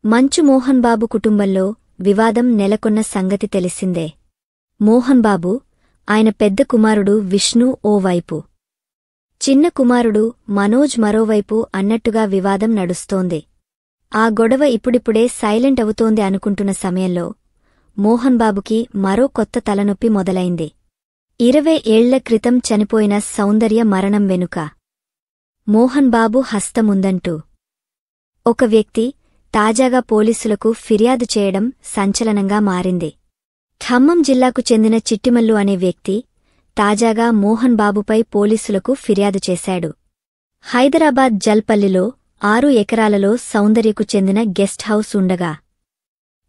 మంచు మోహన్ బాబు కుటుంబంలో వివాదం నెలకొన్న సంగతి తెలిసిందే. మోహన్ బాబు, ఆయన పెద్ద కుమారుడు విష్ణు ఓ వైపు, చిన్న కుమారుడు మనోజ్ మరోవైపు అన్నట్టుగా వివాదం నడుస్తోంది. ఆ గొడవ ఇప్పుడిప్పుడే సైలెంట్ అవుతోంది అనుకుంటున్న సమయంలో మోహన్ బాబుకి మరో కొత్త తలనొప్పి మొదలైంది. 20 ఏళ్ల క్రితం చనిపోయిన సౌందర్య మరణం వెనుక మోహన్ బాబు హస్తముందంటూ ఒక వ్యక్తి తాజాగా పోలీసులకు ఫిర్యాదు చేయడం సంచలనంగా మారింది. ఖమ్మం జిల్లాకు చెందిన చిట్టిమల్లు అనే వ్యక్తి తాజాగా మోహన్ బాబుపై పోలీసులకు ఫిర్యాదు చేశాడు. హైదరాబాద్ జల్పల్లిలో 6 ఎకరాలలో సౌందర్యకు చెందిన గెస్ట్ హౌస్ ఉండగా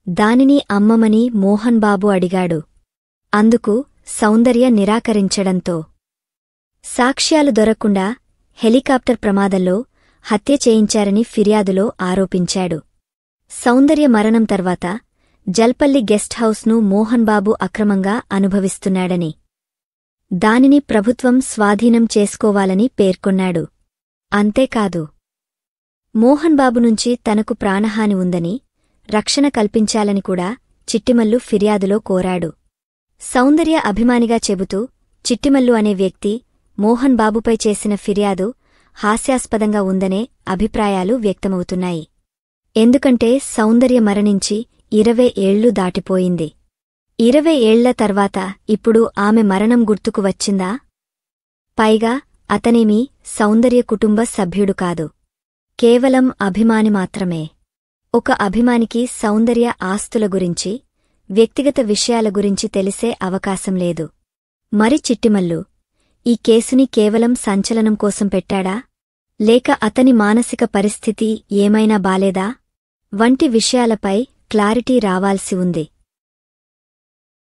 దానిని అమ్మమని మోహన్ బాబు అడిగాడు. అందుకు సౌందర్య నిరాకరించడంతో సాక్ష్యాలు దొరక్కుండా హెలికాప్టర్ ప్రమాదంలో హత్య చేయించారని ఫిర్యాదులో ఆరోపించాడు. సౌందర్య మరణం తర్వాత జల్పల్లి గెస్ట్ హౌస్ను మోహన్ బాబు అక్రమంగా అనుభవిస్తున్నాడని, దానిని ప్రభుత్వం స్వాధీనం చేసుకోవాలని పేర్కొన్నాడు. అంతేకాదు, మోహన్ బాబు నుంచి తనకు ప్రాణహాని ఉందని, రక్షణ కల్పించాలని కూడా చిట్టిమల్లు ఫిర్యాదులో కోరాడు. సౌందర్య అభిమానిగా చెబుతూ చిట్టిమల్లు అనే వ్యక్తి మోహన్ బాబుపై చేసిన ఫిర్యాదు హాస్యాస్పదంగా ఉందనే అభిప్రాయాలు వ్యక్తమవుతున్నాయి. ఎందుకంటే సౌందర్య మరణించి 20 ఏళ్లు దాటిపోయింది. 20 ఏళ్ల తర్వాత ఇప్పుడు ఆమె మరణం గుర్తుకు వచ్చిందా? పైగా అతనేమీ సౌందర్య కుటుంబ సభ్యుడు కాదు, కేవలం అభిమాని మాత్రమే. ఒక అభిమానికి సౌందర్య ఆస్తుల గురించి, వ్యక్తిగత విషయాల గురించి తెలిసే అవకాశం లేదు. మరి చిట్టిమల్లు ఈ కేసుని కేవలం సంచలనం కోసం పెట్టాడా, లేక అతని మానసిక పరిస్థితి ఏమైనా బాలేదా వంటి విషయాలపై క్లారిటీ రావాల్సి ఉంది.